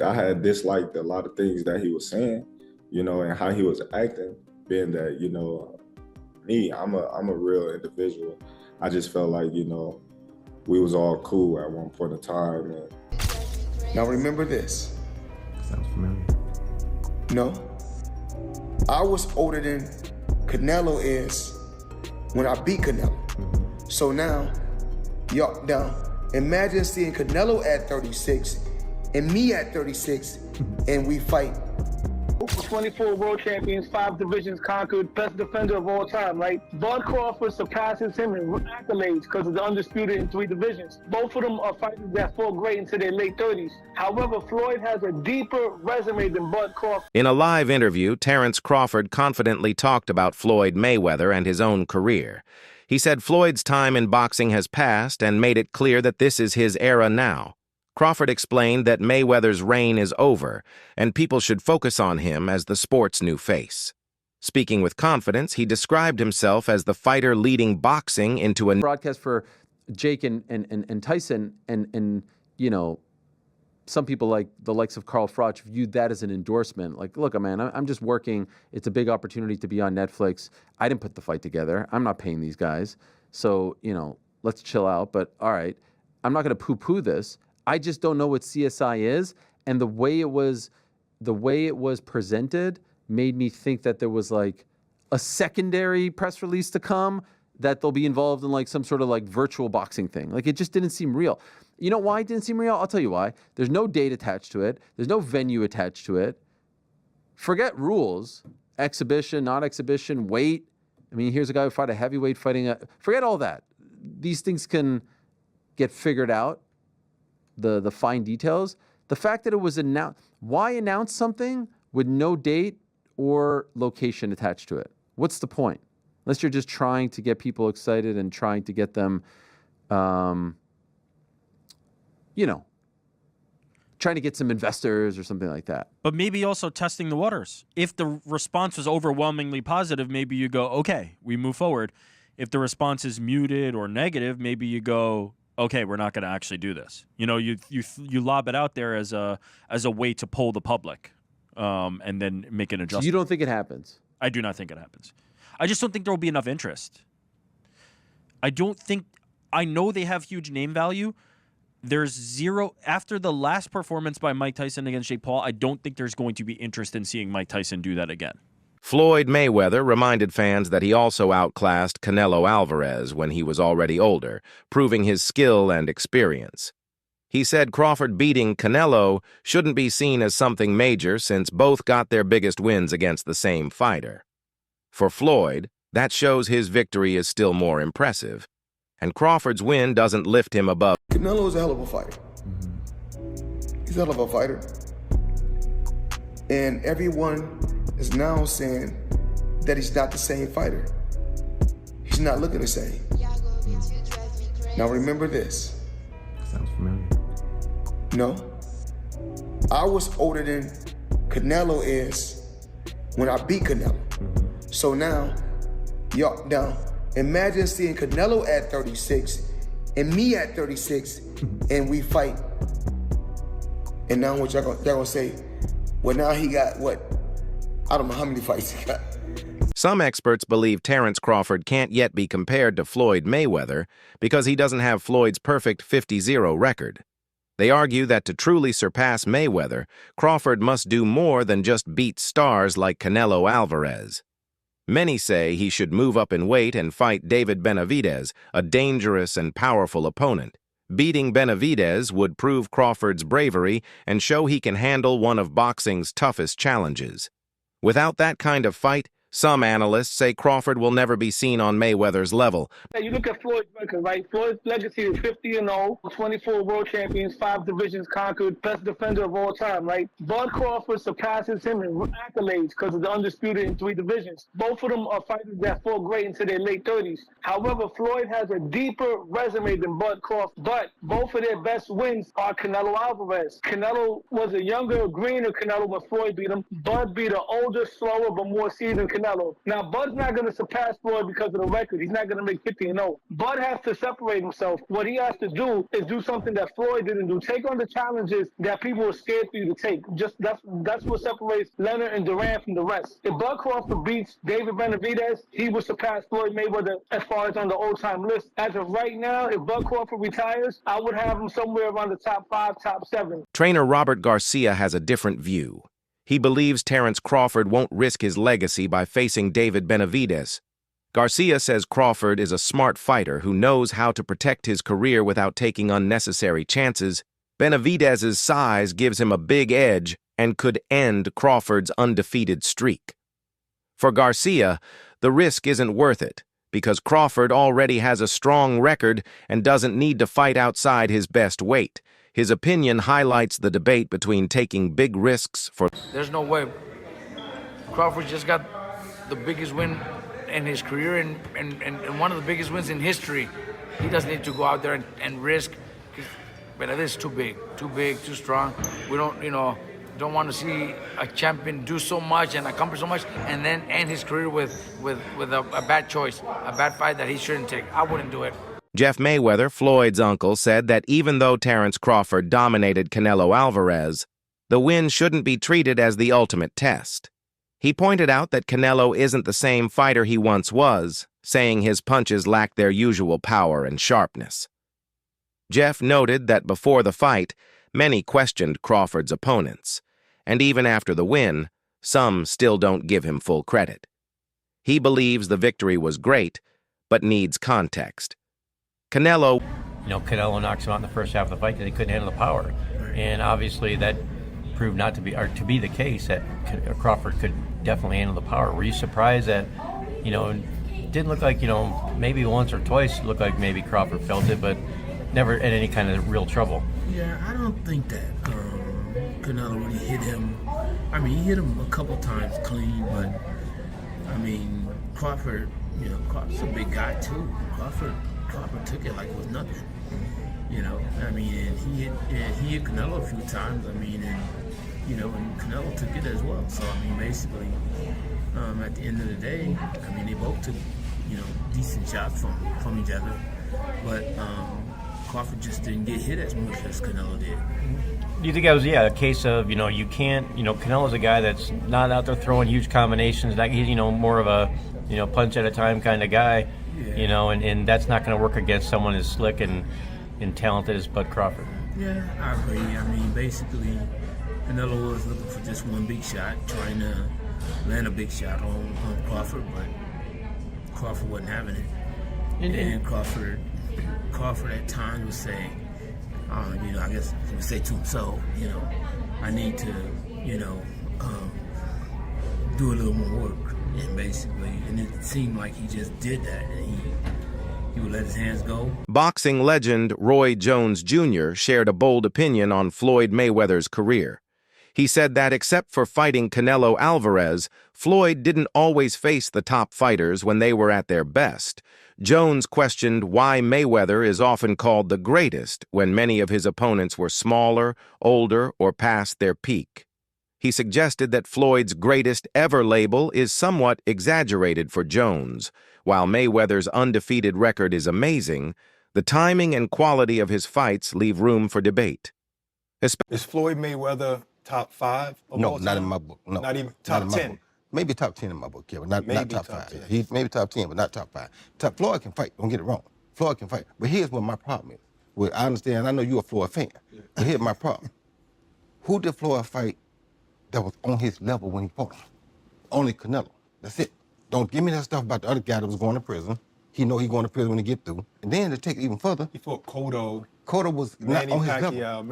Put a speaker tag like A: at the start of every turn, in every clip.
A: I had disliked a lot of things that he was saying, and how he was acting, being that, me, I'm a real individual. I just felt like, we was all cool at one point in time. And
B: now remember this.
C: Sounds familiar.
B: No. I was older than Canelo is when I beat Canelo. So now, imagine seeing Canelo at 36 and me at 36 and we fight.
D: 24 world champions, 5 divisions conquered, best defender of all time, right? Bud Crawford surpasses him in accolades because of the undisputed in 3 divisions. Both of them are fighters that fought great into their late 30s. However, Floyd has a deeper resume than Bud Crawford.
E: In a live interview, Terence Crawford confidently talked about Floyd Mayweather and his own career. He said Floyd's time in boxing has passed and made it clear that this is his era now. Crawford explained that Mayweather's reign is over, and people should focus on him as the sport's new face. Speaking with confidence, he described himself as the fighter leading boxing into a
F: broadcast for Jake and Tyson, and some people like the likes of Carl Froch viewed that as an endorsement. Like, look, man, I'm just working. It's a big opportunity to be on Netflix. I didn't put the fight together. I'm not paying these guys. So, let's chill out. But all right, I'm not going to poo-poo this. I just don't know what CSI is, and the way it was presented made me think that there was like a secondary press release to come, that they'll be involved in like some sort of like virtual boxing thing. Like, it just didn't seem real. You know why it didn't seem real? I'll tell you why. There's no date attached to it. There's no venue attached to it. Forget rules, exhibition, not exhibition, weight. I mean, here's a guy who fought a heavyweight forget all that. These things can get figured out. The fine details. The fact that it was announced, why announce something with no date or location attached to it? What's the point? Unless you're just trying to get people excited and trying to get them, trying to get some investors or something like that.
G: But maybe also testing the waters. If the response was overwhelmingly positive, maybe you go, okay, we move forward. If the response is muted or negative, maybe you go, okay, we're not going to actually do this. You lob it out there as a way to poll the public, and then make an adjustment.
F: So you don't think it happens?
G: I do not think it happens. I just don't think there will be enough interest. I know they have huge name value. There's zero after the last performance by Mike Tyson against Jake Paul. I don't think there's going to be interest in seeing Mike Tyson do that again.
E: Floyd Mayweather reminded fans that he also outclassed Canelo Alvarez when he was already older, proving his skill and experience. He said Crawford beating Canelo shouldn't be seen as something major since both got their biggest wins against the same fighter. For Floyd, that shows his victory is still more impressive, and Crawford's win doesn't lift him above.
B: Canelo is a hell of a fighter. He's a hell of a fighter. And everyone is now saying that he's not the same fighter. He's not looking the same. Now remember this.
C: Sounds familiar.
B: No. I was older than Canelo is when I beat Canelo. So now, imagine seeing Canelo at 36 and me at 36 and we fight. And now what y'all gonna say? Well, now he got what? I don't know how many fights he got.
E: Some experts believe Terence Crawford can't yet be compared to Floyd Mayweather because he doesn't have Floyd's perfect 50-0 record. They argue that to truly surpass Mayweather, Crawford must do more than just beat stars like Canelo Alvarez. Many say he should move up in weight and fight David Benavidez, a dangerous and powerful opponent. Beating Benavidez would prove Crawford's bravery and show he can handle one of boxing's toughest challenges. Without that kind of fight, some analysts say Crawford will never be seen on Mayweather's level.
D: You look at Floyd's record, right? Floyd's legacy is 50-0, 24 world champions, 5 divisions conquered, best defender of all time, right? Bud Crawford surpasses him in accolades because of the undisputed in 3 divisions. Both of them are fighters that fought great into their late 30s. However, Floyd has a deeper resume than Bud Crawford, but both of their best wins are Canelo Alvarez. Canelo was a younger, greener Canelo when Floyd beat him. Bud beat an older, slower, but more seasoned Canelo Canelo. Now, Bud's not going to surpass Floyd because of the record. He's not going to make 50-0. Bud has to separate himself. What he has to do is do something that Floyd didn't do. Take on the challenges that people were scared for you to take. Just that's what separates Leonard and Duran from the rest. If Bud Crawford beats David Benavidez, he will surpass Floyd Mayweather as far as on the all-time list. As of right now, if Bud Crawford retires, I would have him somewhere around the top 5, top 7.
E: Trainer Robert Garcia has a different view. He believes Terence Crawford won't risk his legacy by facing David Benavidez. Garcia says Crawford is a smart fighter who knows how to protect his career without taking unnecessary chances. Benavidez's size gives him a big edge and could end Crawford's undefeated streak. For Garcia, the risk isn't worth it because Crawford already has a strong record and doesn't need to fight outside his best weight. His opinion highlights the debate between taking big risks for...
H: There's no way. Crawford just got the biggest win in his career and one of the biggest wins in history. He doesn't need to go out there and risk. But it is too big, too strong. We don't want to see a champion do so much and accomplish so much and then end his career with a bad choice, a bad fight that he shouldn't take. I wouldn't do it.
E: Jeff Mayweather, Floyd's uncle, said that even though Terence Crawford dominated Canelo Alvarez, the win shouldn't be treated as the ultimate test. He pointed out that Canelo isn't the same fighter he once was, saying his punches lacked their usual power and sharpness. Jeff noted that before the fight, many questioned Crawford's opponents, and even after the win, some still don't give him full credit. He believes the victory was great, but needs context. Canelo
I: knocks him out in the first half of the fight because he couldn't handle the power. And obviously that proved not to be, or to be the case, that Crawford could definitely handle the power. Were you surprised that, it didn't look like, maybe once or twice it looked like maybe Crawford felt it, but never in any kind of real trouble?
J: Yeah, I don't think that Canelo really hit him. I mean, he hit him a couple times clean, but I mean, Crawford, Crawford's a big guy too. Crawford took it like it was nothing. I mean, and he hit Canelo a few times. I mean, and Canelo took it as well. So I mean, basically, at the end of the day, I mean, they both took decent shots from each other, but Crawford just didn't get hit as much as Canelo did.
I: Do you think that was a case of you can't Canelo's a guy that's not out there throwing huge combinations, like he's more of a punch at a time kind of guy, and that's not going to work against someone as slick and talented as Bud Crawford.
J: Yeah, I agree. I mean, basically, Canelo was looking for just one big shot, trying to land a big shot on Crawford, but Crawford wasn't having it. And Crawford at times would say, I guess he would say to himself, I need to, do a little more work. And basically, and it seemed like he just did that, and he would let his hands go.
E: Boxing legend Roy Jones Jr. shared a bold opinion on Floyd Mayweather's career. He said that except for fighting Canelo Alvarez, Floyd didn't always face the top fighters when they were at their best. Jones questioned why Mayweather is often called the greatest when many of his opponents were smaller, older, or past their peak. He suggested that Floyd's greatest ever label is somewhat exaggerated for Jones. While Mayweather's undefeated record is amazing, the timing and quality of his fights leave room for debate.
K: Is Floyd Mayweather top 5?
L: No, not in my book. No,
K: not even top 10.
L: Maybe top 10 in my book, yeah, but not top 5. Yeah. He's maybe top 10, but not top 5. Floyd can fight. Don't get it wrong. Floyd can fight. But here's what my problem is. Well, I understand. I know you're a Floyd fan. Yeah. But here's my problem. Who did Floyd fight that was on his level when he fought him? Only Canelo. That's it. Don't give me that stuff about the other guy that was going to prison. He know he's going to prison when he get through. And then to take it even further.
K: He fought Cotto.
L: Cotto was not on his level.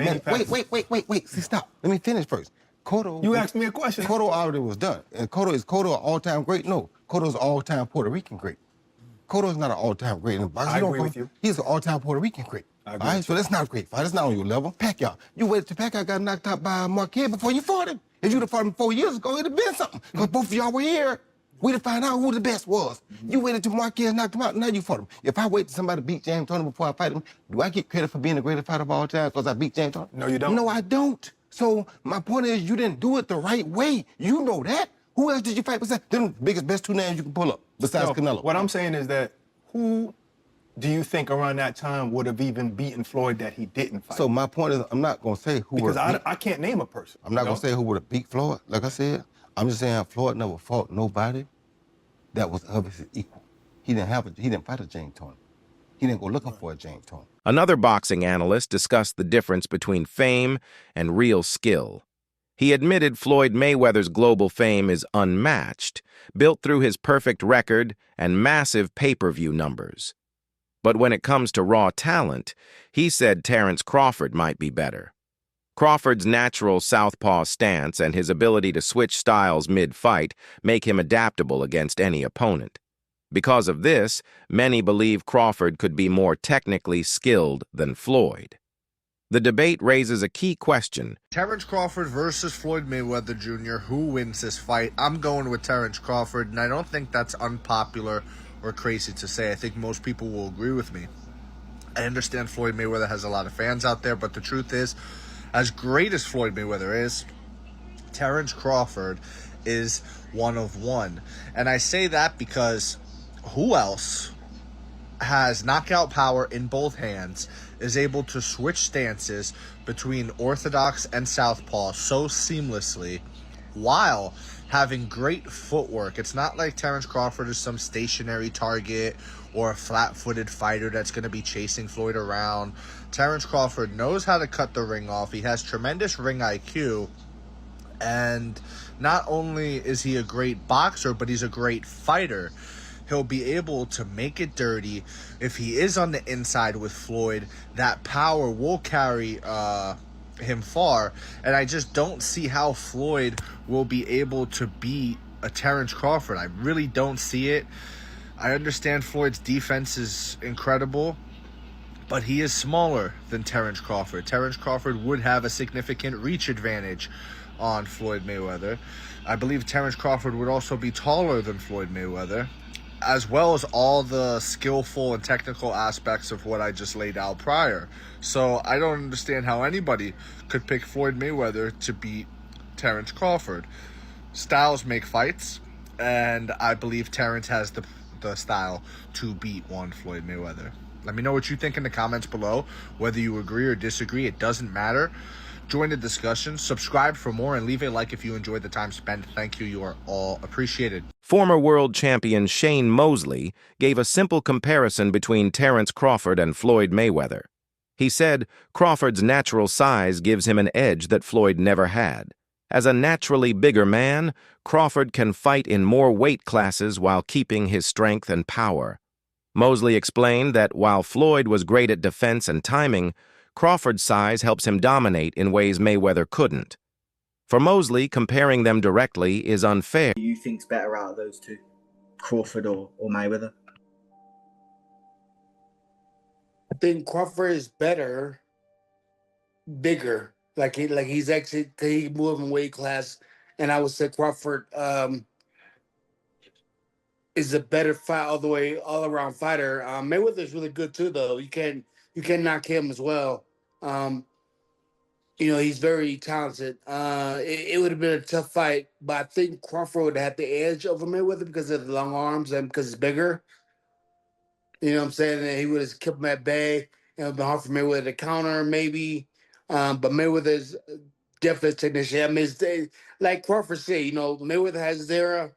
L: Wait. See, stop. Let me finish first. Cotto.
K: You asked me a question.
L: Cotto already was done. And Cotto an all-time great? No. Cotto's an all-time Puerto Rican great. Cotto's not an all-time great in boxing.
K: I agree with you.
L: He's an all-time Puerto Rican great.
K: I agree.
L: All right, so that's not a great fight. That's not on your level. Pacquiao. You waited till Pacquiao got knocked out by Marquez before you fought him. If you'd have fought him 4 years ago, it'd have been something. Because both of y'all were here. We'd have found out who the best was. You waited till Marquez knocked him out, now you fought him. If I wait till somebody beat James Toney before I fight him, do I get credit for being the greatest fighter of all time because I beat James Toney?
K: No, you don't.
L: No, I don't. So my point is, you didn't do it the right way. You know that. Who else did you fight besides them? Biggest, best 2 names you can pull up besides Canelo.
K: What I'm saying is that who do you think around that time would have even beaten Floyd that he didn't fight?
L: So my point is, I'm not gonna say who
K: because
L: would
K: I can't name a person.
L: I'm not gonna say who would have beat Floyd. Like I said, I'm just saying Floyd never fought nobody that was of his equal. He didn't fight a James Toney. He didn't go looking for a James Toney.
E: Another boxing analyst discussed the difference between fame and real skill. He admitted Floyd Mayweather's global fame is unmatched, built through his perfect record and massive pay-per-view numbers. But when it comes to raw talent, he said Terence Crawford might be better. Crawford's natural southpaw stance and his ability to switch styles mid-fight make him adaptable against any opponent. Because of this, many believe Crawford could be more technically skilled than Floyd. The debate raises a key question.
M: Terence Crawford versus Floyd Mayweather Jr. Who wins this fight? I'm going with Terence Crawford, and I don't think that's unpopular or crazy to say. I think most people will agree with me. I understand Floyd Mayweather has a lot of fans out there, but the truth is, as great as Floyd Mayweather is, Terence Crawford is one of one. And I say that because who else has knockout power in both hands, is able to switch stances between orthodox and southpaw so seamlessly while having great footwork? It's not like Terence Crawford is some stationary target or a flat-footed fighter that's going to be chasing Floyd around. Terence Crawford knows how to cut the ring off. He has tremendous ring IQ. And not only is he a great boxer, but he's a great fighter. He'll be able to make it dirty. If he is on the inside with Floyd, that power will carry him far. And I just don't see how Floyd will be able to beat a Terence Crawford. I really don't see it. I understand Floyd's defense is incredible, but he is smaller than Terence Crawford. Terence Crawford would have a significant reach advantage on Floyd Mayweather. I believe Terence Crawford would also be taller than Floyd Mayweather, as well as all the skillful and technical aspects of what I just laid out prior. So I don't understand how anybody could pick Floyd Mayweather to beat Terence Crawford. Styles make fights, and I believe Terence has the style to beat one Floyd Mayweather. Let me know what you think in the comments below. Whether you agree or disagree, it doesn't matter. Join the discussion, subscribe for more, and leave a like if you enjoyed the time spent. Thank you. You are all appreciated.
E: Former world champion Shane Mosley gave a simple comparison between Terence Crawford and Floyd Mayweather. He said Crawford's natural size gives him an edge that Floyd never had. As a naturally bigger man, Crawford can fight in more weight classes while keeping his strength and power. Mosley explained that while Floyd was great at defense and timing, Crawford's size helps him dominate in ways Mayweather couldn't. For Mosley, comparing them directly is unfair.
N: Who do you think's better out of those two, Crawford or Mayweather?
B: I think Crawford is better, bigger. Like he's actually he move in weight class, and I would say Crawford is a better fight all around fighter. Mayweather is really good too, though. You can knock him as well. He's very talented. It would have been a tough fight, but I think Crawford would have had the edge over Mayweather because of the long arms and because he's bigger. You know what I'm saying? And he would have kept him at bay. It would have been hard for Mayweather to counter, maybe. But Mayweather's definitely a technician. I mean, like Crawford said, Mayweather has his era,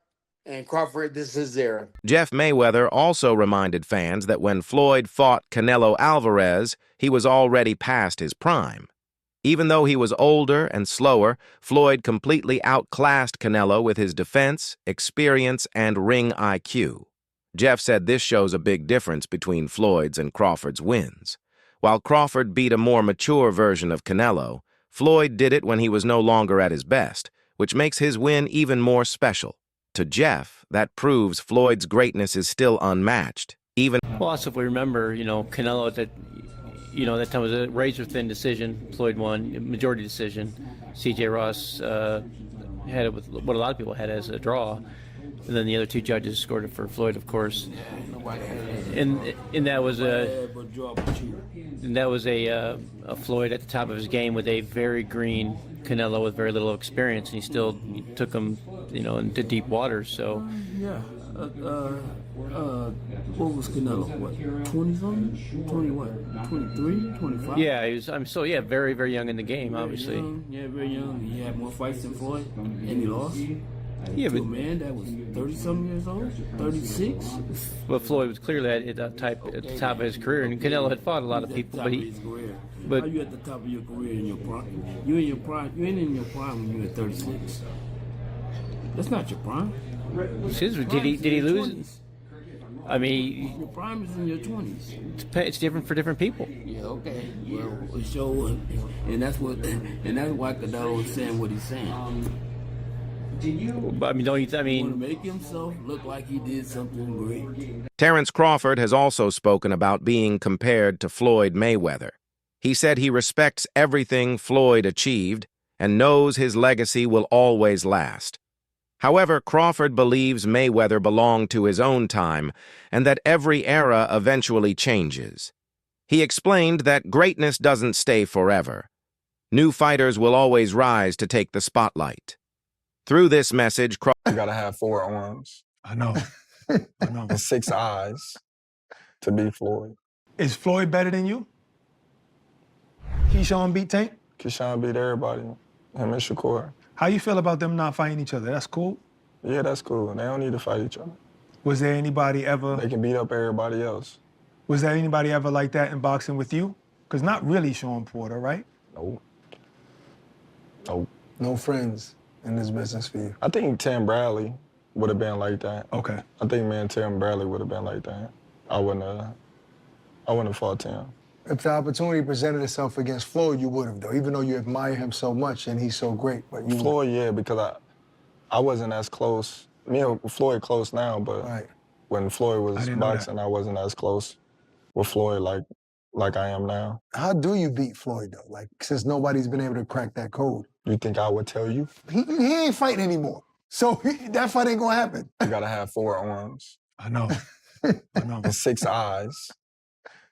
B: and Crawford, this is his era.
E: Jeff Mayweather also reminded fans that when Floyd fought Canelo Alvarez, he was already past his prime. Even though he was older and slower, Floyd completely outclassed Canelo with his defense, experience, and ring IQ. Jeff said this shows a big difference between Floyd's and Crawford's wins. While Crawford beat a more mature version of Canelo, Floyd did it when he was no longer at his best, which makes his win even more special. To Jeff, that proves Floyd's greatness is still unmatched.
I: Well, also if we remember, Canelo that time was a razor-thin decision. Floyd won, majority decision. C.J. Ross had it with what a lot of people had as a draw. And then the other two judges scored it for Floyd, of course. And that was a Floyd at the top of his game with a very green Canelo with very little experience, and he still took him, into deep waters. So
J: Yeah. What was Canelo? What, 20-something? 20 what? 23? 25?
I: yeah, very, very young in the game, obviously.
J: Very young. He had more fights than Floyd, and he lost.
I: Yeah,
J: to
I: but
J: a man that was 30-something years old, 36.
I: But Floyd was clearly at the top of his career, and Canelo had fought a lot of people, but
J: How you at the top of your career in your prime? You in your prime? You ain't in your prime when you were 36. That's not your prime.
I: Did he lose?
J: 20s.
I: I mean,
J: Your prime is in your 20s.
I: it's different for different people.
J: Yeah, okay. Well, and that's why Canelo is saying what he's saying.
I: But,
J: Want to make himself look like he did something great.
E: Terence Crawford has also spoken about being compared to Floyd Mayweather. He said he respects everything Floyd achieved and knows his legacy will always last. However, Crawford believes Mayweather belonged to his own time and that every era eventually changes. He explained that greatness doesn't stay forever. New fighters will always rise to take the spotlight. Through this message,
O: You gotta have 4 arms.
K: I know.
O: And 6 eyes to beat Floyd.
K: Is Floyd better than you? Keyshawn beat Tank?
O: Keyshawn beat everybody. Him and Shakur.
K: How you feel about them not fighting each other? That's cool?
O: Yeah, that's cool. They don't need to fight each other.
K: Was there anybody ever...
O: They can beat up everybody else.
K: Was there anybody ever like that in boxing with you? Because not really Sean Porter, right?
O: Nope. Nope.
P: No friends in this business for you?
O: I think Tim Bradley would have been like that.
K: Okay.
O: I think me and Tim Bradley would have been like that. I wouldn't have fought Tim.
P: If the opportunity presented itself against Floyd, you would have, though, even though you admire him so much and he's so great. But you
O: Floyd, yeah, because I wasn't as close. Me and Floyd close now, but when Floyd was boxing, I wasn't as close with Floyd like I am now.
P: How do you beat Floyd, though? Like, since nobody's been able to crack that code.
O: You think I would tell you?
P: He ain't fighting anymore. So that fight ain't gonna happen.
O: You gotta have 4 arms.
K: I know.
O: And 6 eyes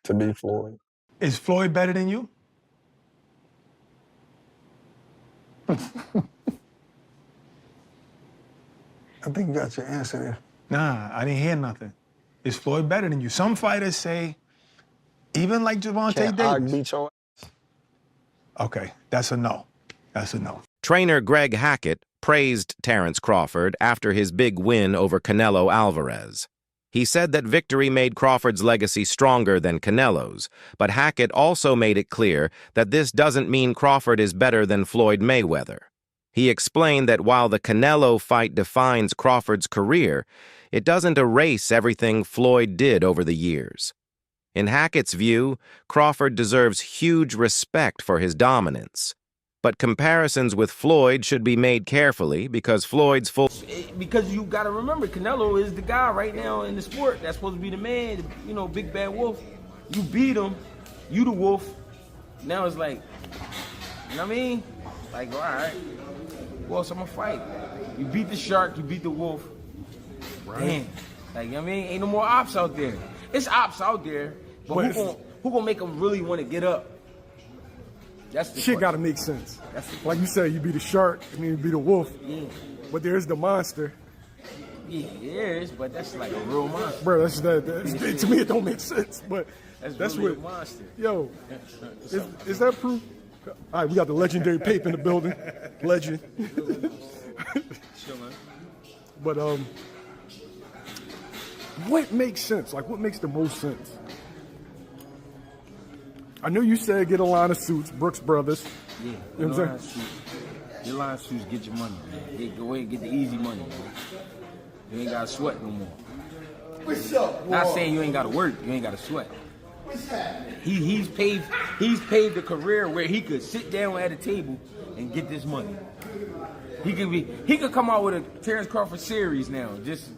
O: to beat Floyd.
K: Is Floyd better than you?
P: I think you got your answer there.
K: Nah, I didn't hear nothing. Is Floyd better than you? Some fighters say, even like Gervonta Davis.
O: I beat your ass?
K: Okay, that's a no. That's a no.
E: Trainer Greg Hackett praised Terence Crawford after his big win over Canelo Alvarez. He said that victory made Crawford's legacy stronger than Canelo's, but Hackett also made it clear that this doesn't mean Crawford is better than Floyd Mayweather. He explained that while the Canelo fight defines Crawford's career, it doesn't erase everything Floyd did over the years. In Hackett's view, Crawford deserves huge respect for his dominance. But comparisons with Floyd should be made carefully because Floyd's full...
Q: Because you got to remember, Canelo is the guy right now in the sport that's supposed to be the man, big bad wolf. You beat him, you the wolf. Now it's like, you know what I mean? Like, all right, who else I'm going to fight? You beat the shark, you beat the wolf. Right. Damn. Like, you know what I mean? Ain't no more ops out there. It's ops out there, but who gonna make them really want to get up? That's the
R: shit got to make sense. Like you said, you be the shark and then you be the wolf.
Q: Yeah.
R: But there's the monster.
Q: Yeah, there is, but that's like a real monster.
R: Bro, that's to me it don't make sense. But that's
Q: really
R: what.
Q: A monster.
R: Yo, is that proof? All right, we got the legendary Pape in the building. Legend. But what makes sense? Like, what makes the most sense? I know you said get a line of suits, Brooks Brothers.
Q: Yeah,
R: you know what I'm saying?
Q: Your line of suits, get your money, man. Go ahead and get the easy money, man. You ain't gotta sweat no more.
B: What's up,
Q: Not saying you ain't gotta work, you ain't gotta sweat. He's paved the career where he could sit down at a table and get this money. He could come out with a Terence Crawford series now, just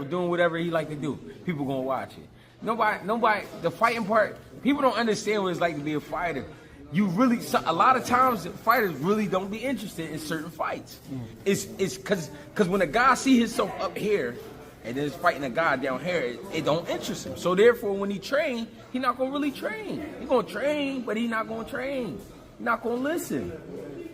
Q: doing whatever he like to do. People gonna watch it. Nobody, the fighting part, people don't understand what it's like to be a fighter. A lot of times fighters really don't be interested in certain fights. It's cause when a guy see himself up here and then is fighting a guy down here, it don't interest him. So therefore when he train, he not gonna really train. He gonna train, but he not gonna train. He not gonna listen.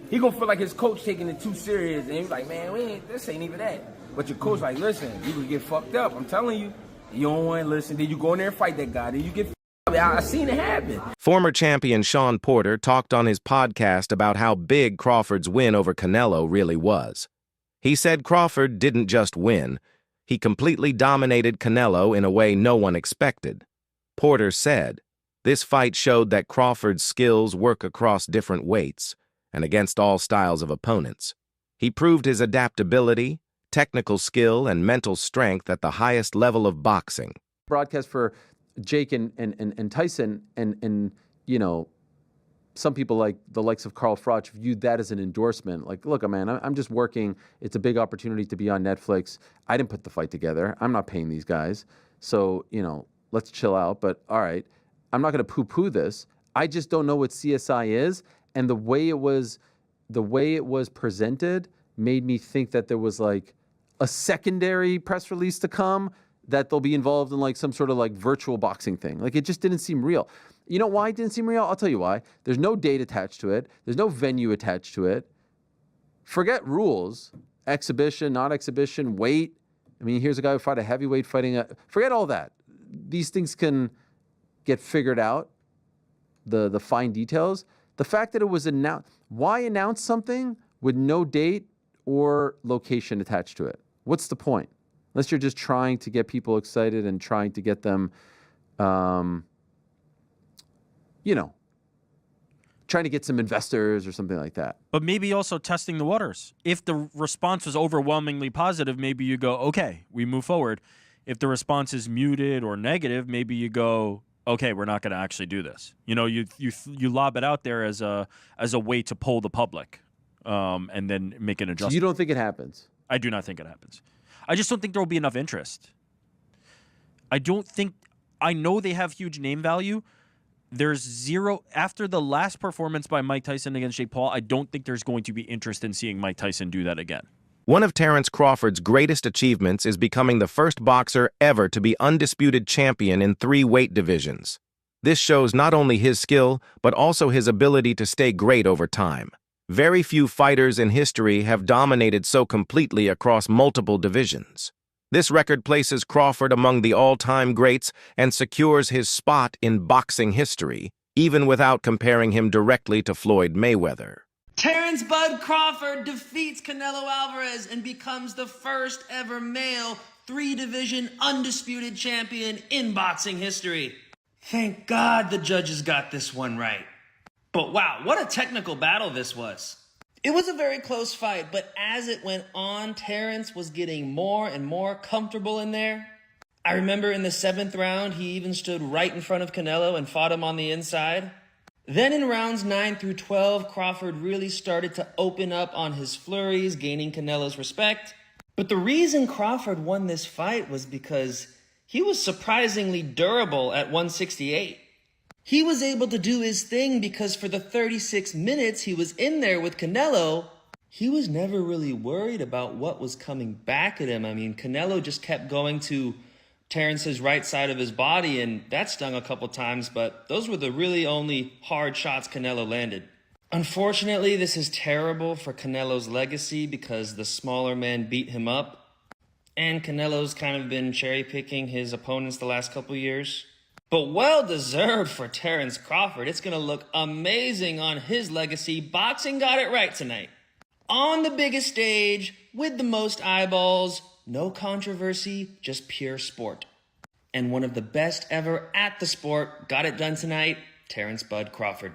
Q: he gonna feel like his coach taking it too serious, and he's like, man, this ain't even that. But your coach like, listen, you can get fucked up. I'm telling you, you don't want to listen. Then you go in there and fight that guy. Then you get fucked up. I seen it happen.
E: Former champion Sean Porter talked on his podcast about how big Crawford's win over Canelo really was. He said Crawford didn't just win. He completely dominated Canelo in a way no one expected. Porter said, "This fight showed that Crawford's skills work across different weights and against all styles of opponents. He proved his adaptability, technical skill, and mental strength at the highest level of boxing."
F: Broadcast for Jake and Tyson, and you know, some people like the likes of Carl Froch viewed that as an endorsement. Like, look, man, I'm just working. It's a big opportunity to be on Netflix. I didn't put the fight together. I'm not paying these guys. So, you know, let's chill out. But all right, I'm not going to poo-poo this. I just don't know what CSI is, and the way it was presented made me think that there was like a secondary press release to come, that they'll be involved in like some sort of like virtual boxing thing. Like, it just didn't seem real. You know why it didn't seem real? I'll tell you why. There's no date attached to it. There's no venue attached to it. Forget rules, exhibition, not exhibition, weight. I mean, here's a guy who fought a heavyweight fighting forget all that. These things can get figured out, the fine details. The fact that it was announced, why announce something with no date or location attached to it? What's the point? Unless you're just trying to get people excited and trying to get them, you know, trying to get some investors or something like that.
G: But maybe also testing the waters. If the response was overwhelmingly positive, maybe you go, okay, we move forward. If the response is muted or negative, maybe you go, okay, we're not going to actually do this. You know, you lob it out there as a way to poll the public, and then make an adjustment.
F: So you don't think it happens?
G: I do not think it happens. I just don't think there will be enough interest. I know they have huge name value. There's zero, after the last performance by Mike Tyson against Jake Paul, I don't think there's going to be interest in seeing Mike Tyson do that again.
E: One of Terence Crawford's greatest achievements is becoming the first boxer ever to be undisputed champion in 3 weight divisions. This shows not only his skill, but also his ability to stay great over time. Very few fighters in history have dominated so completely across multiple divisions. This record places Crawford among the all-time greats and secures his spot in boxing history, even without comparing him directly to Floyd Mayweather.
S: Terence Bud Crawford defeats Canelo Alvarez and becomes the first ever male 3-division undisputed champion in boxing history. Thank God the judges got this one right. But wow, what a technical battle this was. It was a very close fight, but as it went on, Terence was getting more and more comfortable in there. I remember in the 7th round, he even stood right in front of Canelo and fought him on the inside. Then in rounds 9 through 12, Crawford really started to open up on his flurries, gaining Canelo's respect. But the reason Crawford won this fight was because he was surprisingly durable at 168. He was able to do his thing because for the 36 minutes he was in there with Canelo, he was never really worried about what was coming back at him. I mean, Canelo just kept going to Terence's right side of his body, and that stung a couple times, but those were the really only hard shots Canelo landed. Unfortunately, this is terrible for Canelo's legacy because the smaller men beat him up, and Canelo's kind of been cherry-picking his opponents the last couple years. But well-deserved for Terence Crawford. It's going to look amazing on his legacy. Boxing got it right tonight. On the biggest stage, with the most eyeballs, no controversy, just pure sport. And one of the best ever at the sport got it done tonight, Terence Bud Crawford.